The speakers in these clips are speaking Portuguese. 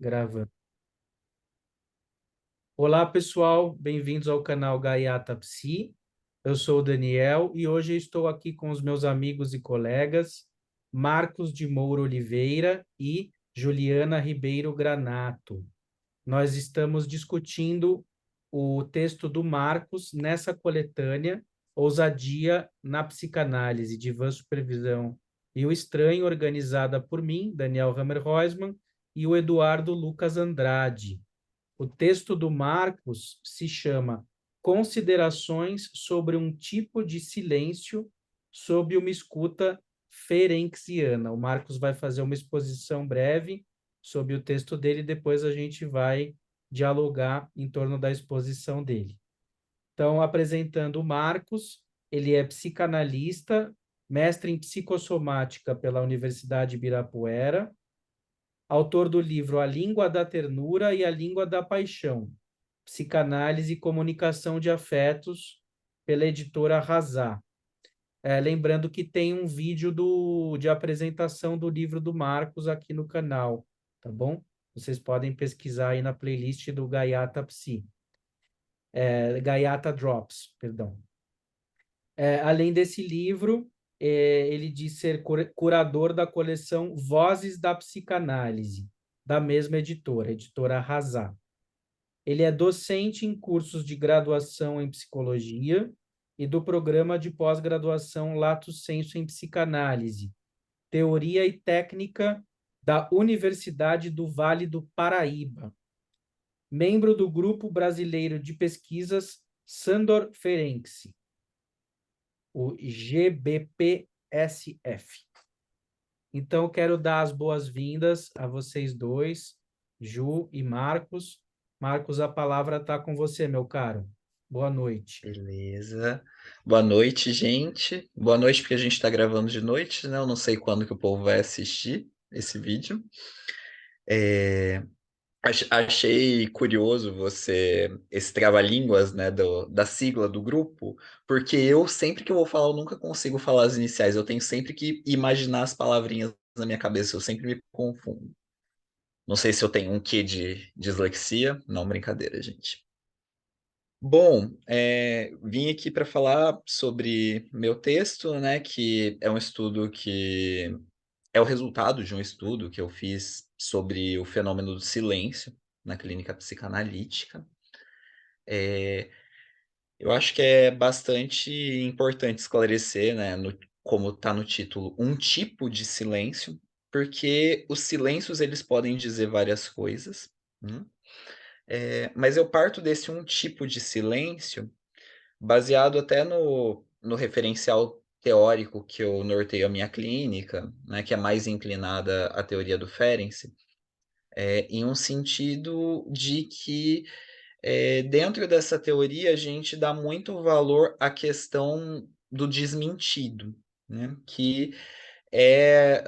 Gravando. Olá, pessoal, bem-vindos ao canal Gaiata Psi. Eu sou o Daniel e hoje eu estou aqui com os meus amigos e colegas Marcos de Moura Oliveira e Juliana Ribeiro Granato. Nós estamos discutindo o texto do Marcos nessa coletânea Ousadia na Psicanálise, Divã Supervisão e o Estranho, organizada por mim, Daniel Hammerhäusmann, e o Eduardo Lucas Andrade. O texto do Marcos se chama Considerações sobre um tipo de silêncio sob uma escuta ferenciana. O Marcos vai fazer uma exposição breve sobre o texto dele, e depois a gente vai dialogar em torno da exposição dele. Então, apresentando o Marcos, ele é psicanalista, mestre em psicossomática pela Universidade de Ibirapuera, autor do livro A Língua da Ternura e a Língua da Paixão, Psicanálise e Comunicação de Afetos, pela editora Arrasá. Lembrando que tem um vídeo de apresentação do livro do Marcos aqui no canal, tá bom? Vocês podem pesquisar aí na playlist do Gaiata Psi. Gaiata Drops, perdão. Além desse livro, ele diz ser curador da coleção Vozes da Psicanálise, da mesma editora, editora Arrasá. Ele é docente em cursos de graduação em psicologia e do programa de pós-graduação Lato Sensu em Psicanálise, Teoria e Técnica da Universidade do Vale do Paraíba. Membro do Grupo Brasileiro de Pesquisas Sándor Ferenczi, o GBPSF. Então, quero dar as boas-vindas a vocês dois, Ju e Marcos. Marcos, a palavra está com você, meu caro. Boa noite. Beleza. Boa noite, gente. Boa noite, porque a gente está gravando de noite, né? Eu não sei quando que o povo vai assistir esse vídeo. Achei curioso esse trava-línguas, né, da sigla do grupo, porque eu, sempre que eu vou falar, eu nunca consigo falar as iniciais. Eu tenho sempre que imaginar as palavrinhas na minha cabeça. Eu sempre me confundo. Não sei se eu tenho um quê de dislexia. Não, brincadeira, gente. Bom, vim aqui para falar sobre meu texto, né, que é um estudo que é o resultado de um estudo que eu fiz sobre o fenômeno do silêncio na clínica psicanalítica. Eu acho que é bastante importante esclarecer, né, como está no título, um tipo de silêncio, porque os silêncios eles podem dizer várias coisas, né? Mas eu parto desse um tipo de silêncio baseado até no referencial teórico que eu norteio a minha clínica, né, que é mais inclinada à teoria do Ferenczi, em um sentido de que, dentro dessa teoria, a gente dá muito valor à questão do desmentido, né, que é,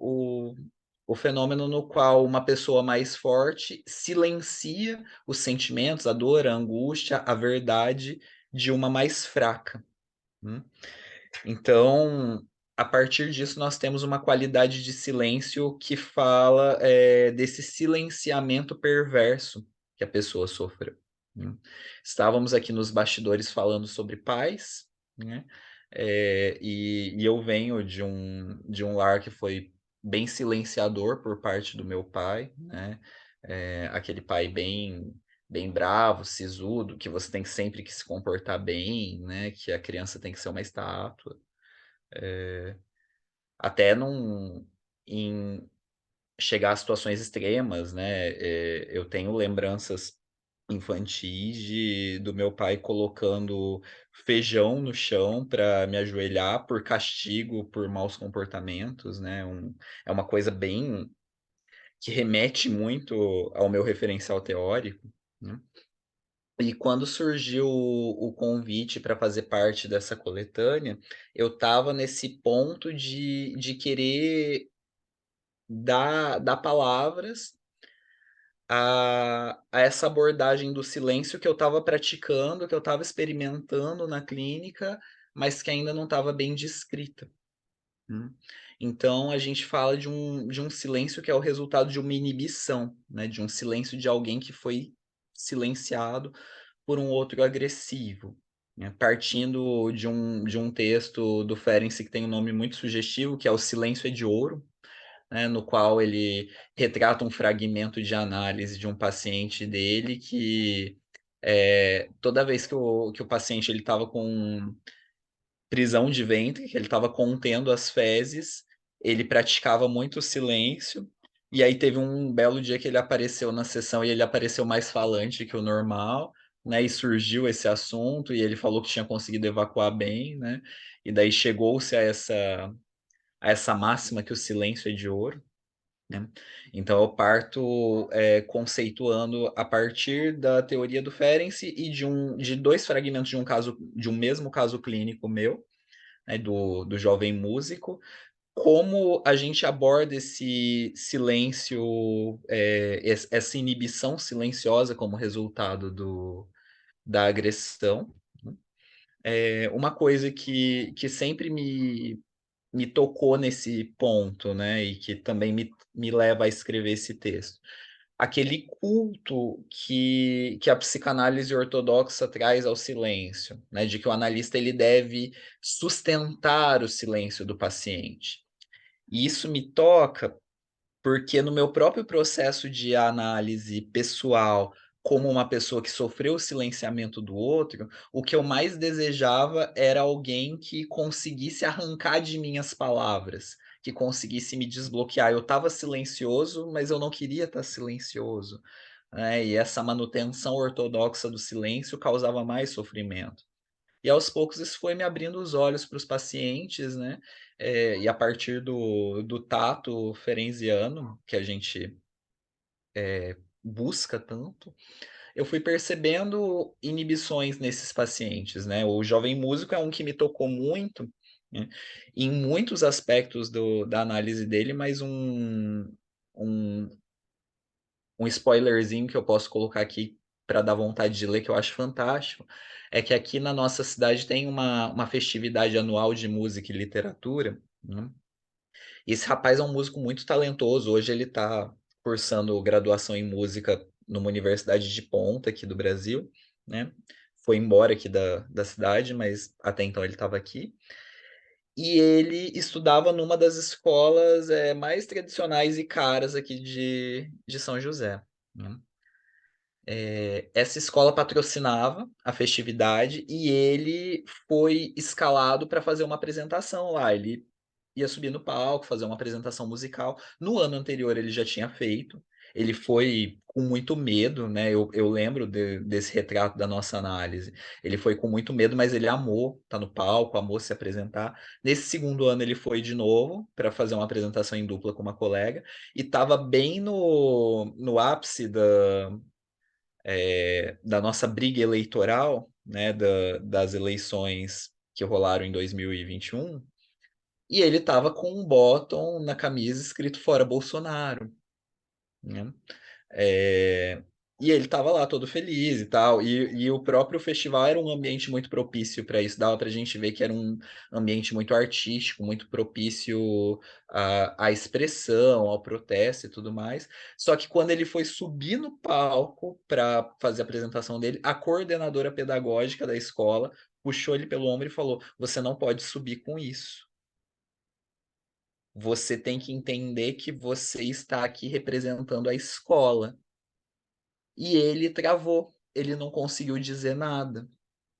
o fenômeno no qual uma pessoa mais forte silencia os sentimentos, a dor, a angústia, a verdade de uma mais fraca, né. Então, a partir disso, nós temos uma qualidade de silêncio que fala, desse silenciamento perverso que a pessoa sofreu, né. Estávamos aqui nos bastidores falando sobre paz, né, e eu venho de um lar que foi bem silenciador por parte do meu pai, né, aquele pai bem bravo, sisudo, que você tem sempre que se comportar bem, né, que a criança tem que ser uma estátua. Até em chegar a situações extremas, né, eu tenho lembranças infantis do meu pai colocando feijão no chão para me ajoelhar por castigo, por maus comportamentos, né, é uma coisa bem que remete muito ao meu referencial teórico, né. E quando surgiu o convite para fazer parte dessa coletânea, eu estava nesse ponto de querer dar palavras a essa abordagem do silêncio que eu estava praticando, que eu estava experimentando na clínica, mas que ainda não estava bem descrita, né. Então a gente fala de um silêncio que é o resultado de uma inibição, né, de um silêncio de alguém que foi silenciado por um outro agressivo, né, partindo de um texto do Ferenczi que tem um nome muito sugestivo, que é O Silêncio é de Ouro, né, no qual ele retrata um fragmento de análise de um paciente dele que, toda vez que o paciente ele estava com prisão de ventre, que ele estava contendo as fezes, ele praticava muito silêncio, e aí teve um belo dia que ele apareceu na sessão e ele apareceu mais falante que o normal, né? E surgiu esse assunto e ele falou que tinha conseguido evacuar bem, né? E daí chegou-se a essa máxima que o silêncio é de ouro, né? Então eu parto conceituando a partir da teoria do Ferenczi e de dois fragmentos de um mesmo caso clínico meu, né, do jovem músico, como a gente aborda esse silêncio, essa inibição silenciosa como resultado da agressão. Uma coisa que sempre me tocou nesse ponto, né, e que também me leva a escrever esse texto. Aquele culto que a psicanálise ortodoxa traz ao silêncio, né, de que o analista ele deve sustentar o silêncio do paciente. E isso me toca porque no meu próprio processo de análise pessoal, como uma pessoa que sofreu o silenciamento do outro, o que eu mais desejava era alguém que conseguisse arrancar de mim as palavras, que conseguisse me desbloquear. Eu estava silencioso, mas eu não queria estar silencioso, né, e essa manutenção ortodoxa do silêncio causava mais sofrimento. E aos poucos isso foi me abrindo os olhos para os pacientes, né, e a partir do tato ferenziano, que a gente busca tanto, eu fui percebendo inibições nesses pacientes, né. O jovem músico é um que me tocou muito, né, em muitos aspectos da análise dele, mas um um spoilerzinho que eu posso colocar aqui para dar vontade de ler, que eu acho fantástico, é que aqui na nossa cidade tem uma festividade anual de música e literatura, né. E esse rapaz é um músico muito talentoso, hoje ele está cursando graduação em música numa universidade de ponta aqui do Brasil, né. Foi embora aqui da cidade, mas até então ele estava aqui. E ele estudava numa das escolas, mais tradicionais e caras aqui de São José, né. Essa escola patrocinava a festividade e ele foi escalado para fazer uma apresentação lá. Ele ia subir no palco, fazer uma apresentação musical. No ano anterior ele já tinha feito. Ele foi com muito medo, né? Eu lembro desse retrato da nossa análise. Ele foi com muito medo, mas ele amou estar no palco, amou se apresentar. Nesse segundo ano ele foi de novo para fazer uma apresentação em dupla com uma colega e estava bem no ápice da nossa briga eleitoral, né, das eleições que rolaram em 2021, e ele estava com um bottom na camisa escrito Fora Bolsonaro, né. Eh, e ele estava lá todo feliz e tal, e o próprio festival era um ambiente muito propício para isso, dava pra gente ver que era um ambiente muito artístico, muito propício à expressão, ao protesto e tudo mais. Só que quando ele foi subir no palco para fazer a apresentação dele, a coordenadora pedagógica da escola puxou ele pelo ombro e falou: "Você não pode subir com isso. Você tem que entender que você está aqui representando a escola". E ele travou, ele não conseguiu dizer nada,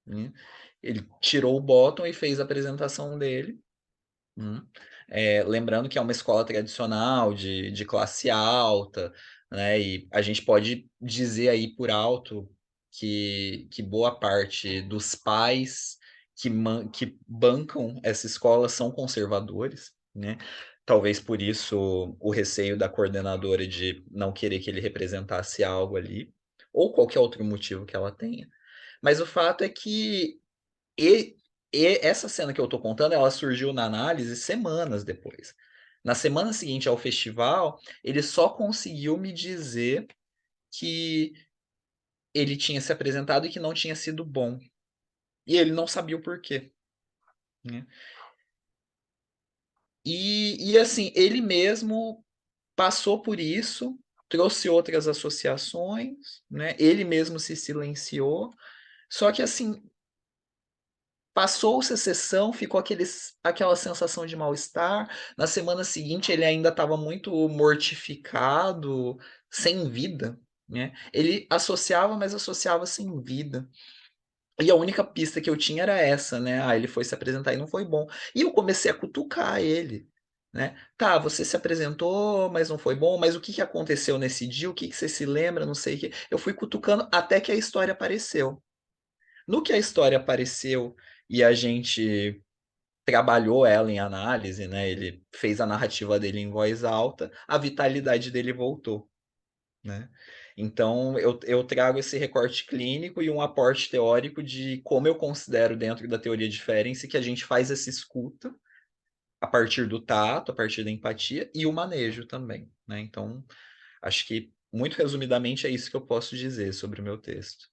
né. Ele tirou o bottom e fez a apresentação dele, lembrando que é uma escola tradicional de classe alta, né, e a gente pode dizer aí por alto que boa parte dos pais que bancam essa escola são conservadores, né. Talvez por isso o receio da coordenadora de não querer que ele representasse algo ali, ou qualquer outro motivo que ela tenha. Mas o fato é que e essa cena que eu tô contando, ela surgiu na análise semanas depois. Na semana seguinte ao festival, ele só conseguiu me dizer que ele tinha se apresentado e que não tinha sido bom. E ele não sabia o porquê, né. E assim, ele mesmo passou por isso, trouxe outras associações, né, ele mesmo se silenciou, só que assim, passou-se a sessão, ficou aquela sensação de mal-estar, na semana seguinte ele ainda estava muito mortificado, sem vida, né, ele associava, mas associava sem vida. E a única pista que eu tinha era essa, né, ele foi se apresentar e não foi bom. E eu comecei a cutucar ele, né, "Tá, você se apresentou, mas não foi bom, mas o que que aconteceu nesse dia? O que que você se lembra? Não sei o quê". Eu fui cutucando até que a história apareceu. No que a história apareceu e a gente trabalhou ela em análise, né, ele fez a narrativa dele em voz alta, a vitalidade dele voltou, né. Então eu trago esse recorte clínico e um aporte teórico de como eu considero dentro da teoria de Ferenczi que a gente faz essa escuta, a partir do tato, a partir da empatia e o manejo também, né. Então, acho que muito resumidamente é isso que eu posso dizer sobre o meu texto.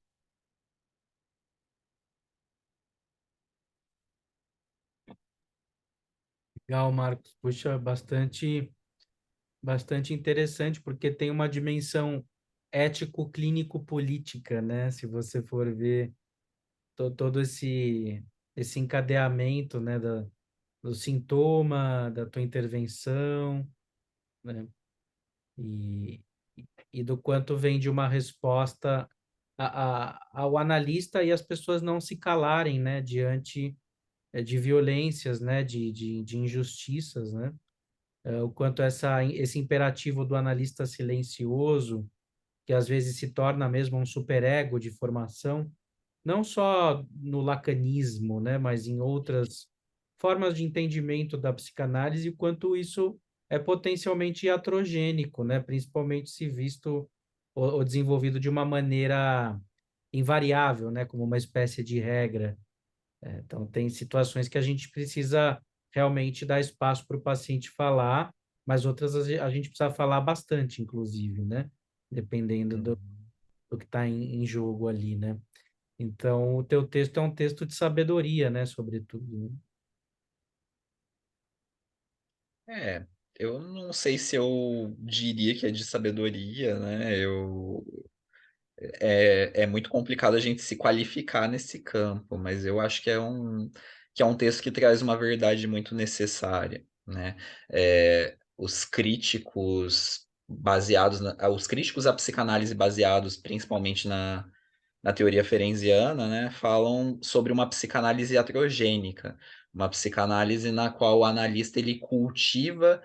Legal, Marcos. Puxa, bastante interessante, porque tem uma dimensão ético-clínico-política, né? Se você for ver todo esse encadeamento, né, do sintoma, da tua intervenção, né? E, e do quanto vem de uma resposta ao analista e as pessoas não se calarem, né, diante de violências, né, de injustiças, né? O quanto esse imperativo do analista silencioso, que às vezes se torna mesmo um superego de formação, não só no lacanismo, né, mas em outras formas de entendimento da psicanálise, o quanto isso é potencialmente iatrogênico, né, principalmente se visto ou desenvolvido de uma maneira invariável, né, como uma espécie de regra. Então, tem situações que a gente precisa realmente dar espaço para o paciente falar, mas outras a gente precisa falar bastante, inclusive, né, dependendo Uhum. do que está em jogo ali, né. Então, o teu texto é um texto de sabedoria, né, sobretudo, né? É, eu não sei se eu diria que é de sabedoria, né, é muito complicado a gente se qualificar nesse campo, mas eu acho que é um texto que traz uma verdade muito necessária, né. Os críticos à psicanálise baseados principalmente na teoria ferenziana, né, falam sobre uma psicanálise iatrogênica, uma psicanálise na qual o analista ele cultiva,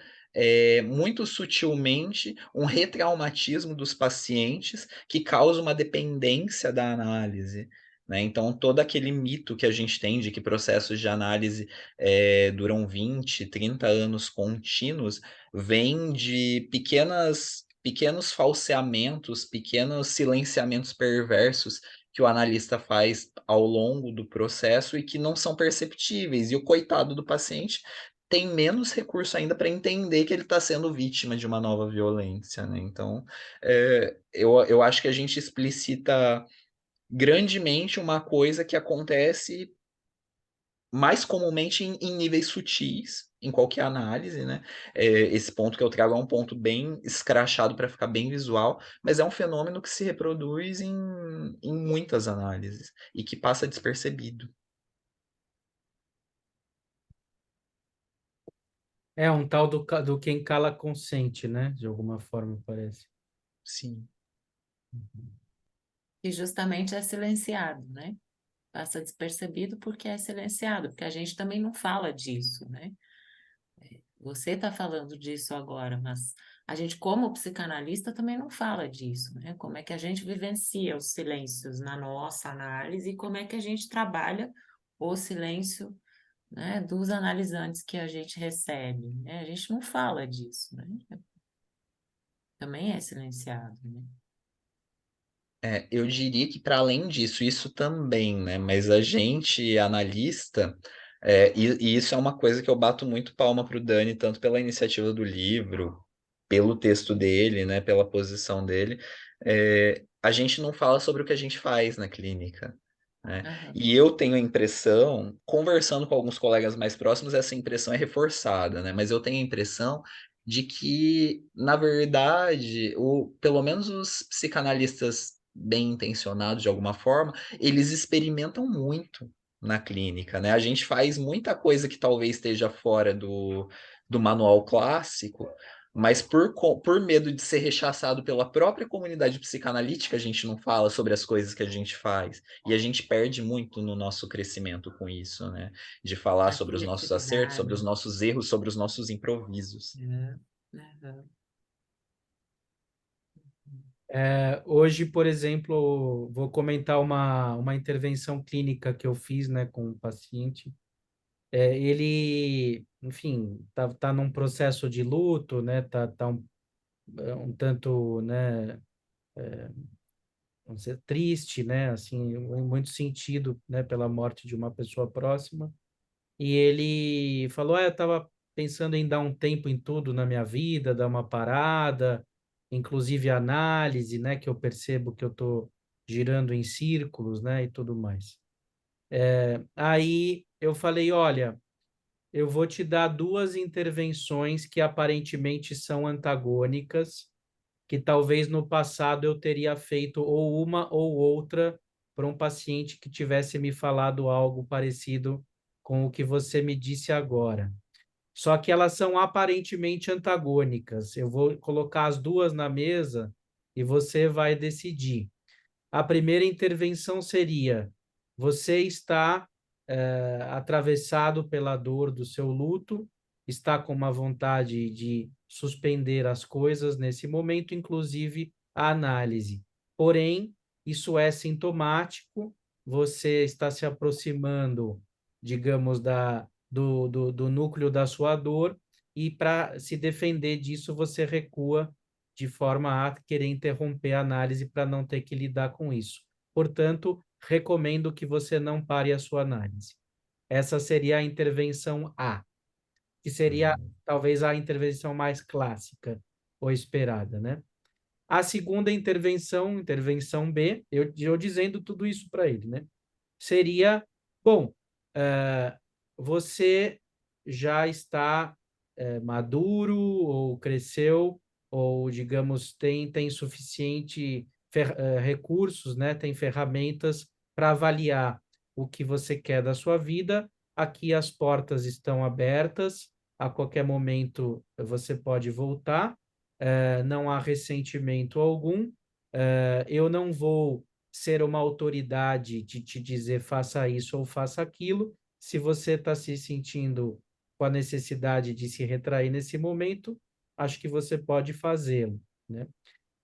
muito sutilmente um retraumatismo dos pacientes que causa uma dependência da análise, né. Então todo aquele mito que a gente tem de que processos de análise, duram 20, 30 anos contínuos, vem de pequenos falseamentos, pequenos silenciamentos perversos que o analista faz ao longo do processo e que não são perceptíveis. E o coitado do paciente tem menos recurso ainda para entender que ele está sendo vítima de uma nova violência, né. Então, eu acho que a gente explicita grandemente uma coisa que acontece mais comumente em níveis sutis, em qualquer análise, né, esse ponto que eu trago é um ponto bem escrachado para ficar bem visual, mas é um fenômeno que se reproduz em muitas análises, e que passa despercebido. É um tal do quem cala consente, né, de alguma forma, parece. Sim. E justamente é silenciado, né? Passa despercebido porque é silenciado, porque a gente também não fala disso, né? Você está falando disso agora, mas a gente, como psicanalista, também não fala disso, né? Como é que a gente vivencia os silêncios na nossa análise e como é que a gente trabalha o silêncio, né, dos analisantes que a gente recebe, né? A gente não fala disso, né? Também é silenciado, né? Eu diria que para além disso, isso também, né, mas a gente analista, e isso é uma coisa que eu bato muito palma para o Dani, tanto pela iniciativa do livro, pelo texto dele, né, pela posição dele, a gente não fala sobre o que a gente faz na clínica, né? Aham. E eu tenho a impressão, conversando com alguns colegas mais próximos, essa impressão é reforçada, né? Mas eu tenho a impressão de que, na verdade, pelo menos os psicanalistas bem intencionados de alguma forma, eles experimentam muito na clínica, né? A gente faz muita coisa que talvez esteja fora do manual clássico, mas por medo de ser rechaçado pela própria comunidade psicanalítica, a gente não fala sobre as coisas que a gente faz. E a gente perde muito no nosso crescimento com isso, né? De falar A sobre os nossos acertos, sobre os criatividade. nossos erros, sobre os nossos improvisos. É. Aham. Hoje, por exemplo, vou comentar uma intervenção clínica que eu fiz, né, com um paciente. Ele, enfim, tá num processo de luto, né, tá um tanto, né, vamos dizer, triste, né, assim, em muito sentido, né, pela morte de uma pessoa próxima. E ele falou, eu estava pensando em dar um tempo em tudo na minha vida, dar uma parada, inclusive análise, né, que eu percebo que eu estou girando em círculos, né, e tudo mais. Aí eu falei, olha, eu vou te dar duas intervenções que aparentemente são antagônicas, que talvez no passado eu teria feito ou uma ou outra para um paciente que tivesse me falado algo parecido com o que você me disse agora. Só que elas são aparentemente antagônicas. Eu vou colocar as duas na mesa e você vai decidir. A primeira intervenção seria: você está atravessado pela dor do seu luto, está com uma vontade de suspender as coisas nesse momento, inclusive a análise. Porém, isso é sintomático, você está se aproximando, digamos, do núcleo da sua dor, e para se defender disso, você recua de forma a querer interromper a análise para não ter que lidar com isso. Portanto, recomendo que você não pare a sua análise. Essa seria a intervenção A, que seria Uhum. talvez a intervenção mais clássica ou esperada, né? A segunda intervenção, intervenção B, eu dizendo tudo isso para ele, né? Seria, bom, você já está maduro ou cresceu ou, digamos, tem suficiente recursos, né? Tem ferramentas para avaliar o que você quer da sua vida. Aqui as portas estão abertas, a qualquer momento você pode voltar, não há ressentimento algum. Eu não vou ser uma autoridade de te dizer faça isso ou faça aquilo. Se você está se sentindo com a necessidade de se retrair nesse momento, acho que você pode fazê-lo, né?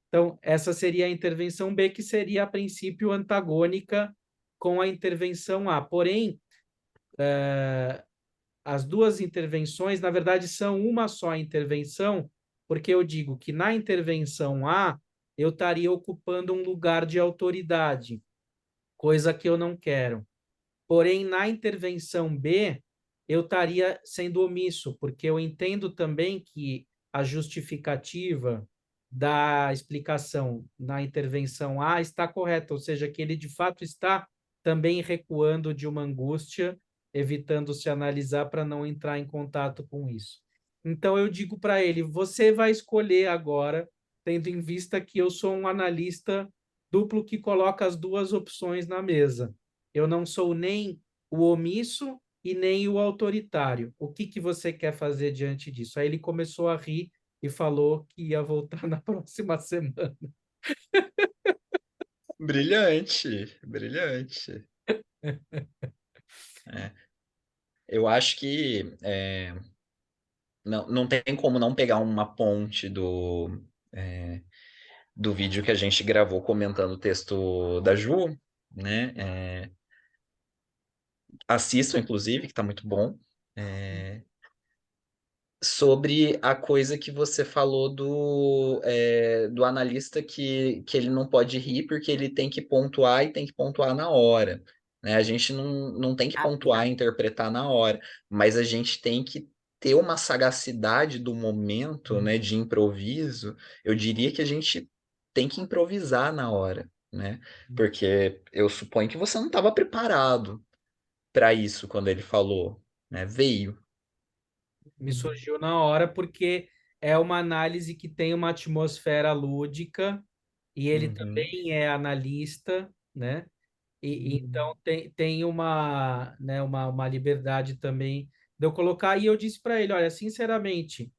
Então, essa seria a intervenção B, que seria, a princípio, antagônica com a intervenção A. Porém, as duas intervenções, na verdade, são uma só intervenção, porque eu digo que na intervenção A, eu estaria ocupando um lugar de autoridade, coisa que eu não quero. Porém, na intervenção B, eu estaria sendo omisso, porque eu entendo também que a justificativa da explicação na intervenção A está correta, ou seja, que ele de fato está também recuando de uma angústia, evitando se analisar para não entrar em contato com isso. Então, eu digo para ele: você vai escolher agora, tendo em vista que eu sou um analista duplo que coloca as duas opções na mesa. Eu não sou nem o omisso e nem o autoritário. O que que você quer fazer diante disso? Aí ele começou a rir e falou que ia voltar na próxima semana. Brilhante, brilhante. É. Eu acho que não tem como não pegar uma ponte do vídeo que a gente gravou comentando o texto da Ju, né? Assistam, inclusive, que está muito bom. Sobre a coisa que você falou do analista que ele não pode rir porque ele tem que pontuar e tem que pontuar na hora, né? A gente não tem que pontuar e interpretar na hora, mas a gente tem que ter uma sagacidade do momento, né, de improviso. Eu diria que a gente tem que improvisar na hora, né? Porque eu suponho que você não estava preparado para isso quando ele falou, né? Veio. Me surgiu na hora porque é uma análise que tem uma atmosfera lúdica e ele Uhum, também é analista, né? E então tem uma, né, uma liberdade também de eu colocar. E eu disse para ele, olha, sinceramente,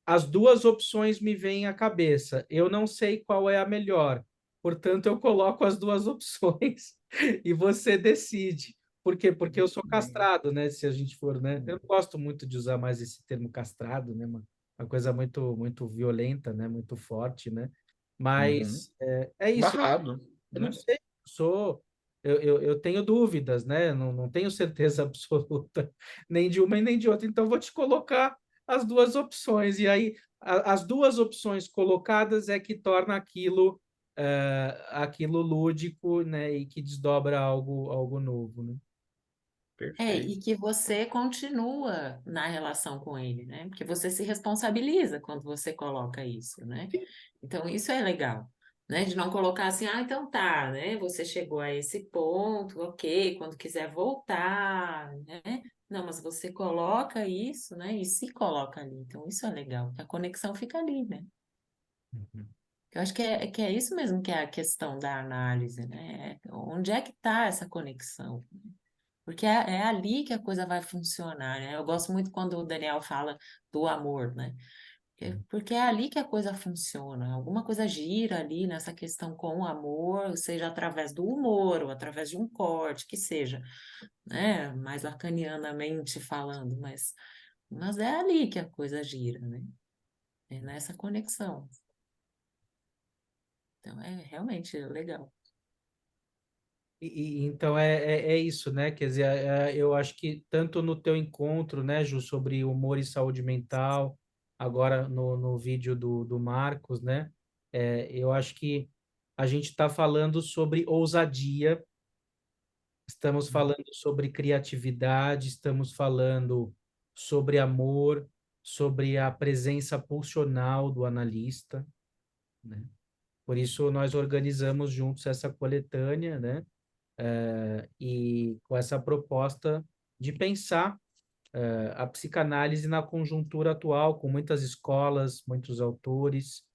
as duas opções me vêm à cabeça. Eu não sei qual é a melhor. Portanto, eu coloco as duas opções e você decide. Por quê? Porque eu sou castrado, né? Se a gente for, né? Eu não gosto muito de usar mais esse termo castrado, né? Uma coisa muito violenta, né? Muito forte, né? uhum. Mas é isso. Barrado, Eu não né? sei, eu tenho dúvidas, né? Não tenho certeza absoluta nem de uma e nem de outra. Então, vou te colocar as duas opções. E aí, as duas opções colocadas é que torna aquilo lúdico, né? E que desdobra algo novo, né? E Perfeito. que você continua na relação com ele, né? Porque você se responsabiliza quando você coloca isso, né? Então, isso é legal, né? De não colocar assim, ah, então tá, né? Você chegou a esse ponto, ok, quando quiser voltar, né? Não, mas você coloca isso, né? E se coloca ali. Então, isso é legal, que a conexão fica ali, né? Uhum. Eu acho que é isso mesmo que é a questão da análise, né? Onde é que está essa conexão? Porque é ali que a coisa vai funcionar, né? Eu gosto muito quando o Daniel fala do amor, né? Porque é ali que a coisa funciona. Alguma coisa gira ali nessa questão com o amor, seja através do humor ou através de um corte, que seja, né? Mais lacanianamente falando, mas é ali que a coisa gira, né? É nessa conexão. Então é realmente legal. Então é isso, né? Quer dizer, eu acho que tanto no teu encontro, né, Ju, sobre humor e saúde mental, agora no vídeo do Marcos, né? Eu acho que a gente está falando sobre ousadia, estamos falando sobre criatividade, estamos falando sobre amor, sobre a presença pulsional do analista, né? Por isso nós organizamos juntos essa coletânea, né? E com essa proposta de pensar a psicanálise na conjuntura atual, com muitas escolas, muitos autores,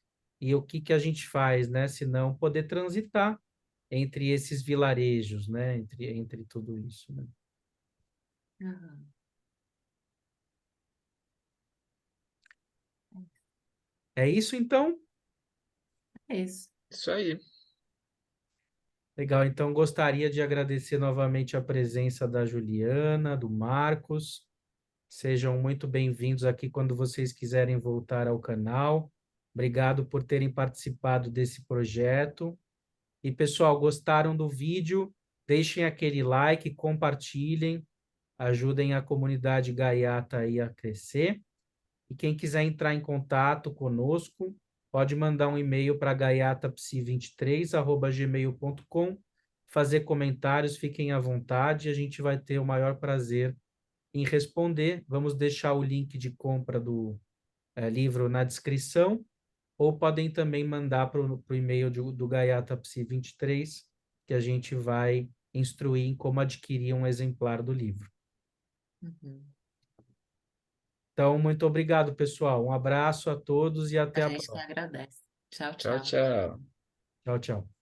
e o que a gente faz, né? Se não poder transitar entre esses vilarejos, né? Entre tudo isso, né? Aham. É isso, então? É isso. Isso aí. Legal, então gostaria de agradecer novamente a presença da Juliana, do Marcos. Sejam muito bem-vindos aqui quando vocês quiserem voltar ao canal. Obrigado por terem participado desse projeto. E, pessoal, gostaram do vídeo? Deixem aquele like, compartilhem, ajudem a comunidade Gaiata aí a crescer. E quem quiser entrar em contato conosco, pode mandar um e-mail para gaiatapsi23@gmail.com, fazer comentários, fiquem à vontade, a gente vai ter o maior prazer em responder. Vamos deixar o link de compra do livro na descrição, ou podem também mandar para o e-mail do Gaiata Psi 23, que a gente vai instruir em como adquirir um exemplar do livro. Uhum. Então, muito obrigado, pessoal. Um abraço a todos e A até a gente que próxima. agradece. Tchau, Tchau, tchau. tchau. Tchau, tchau.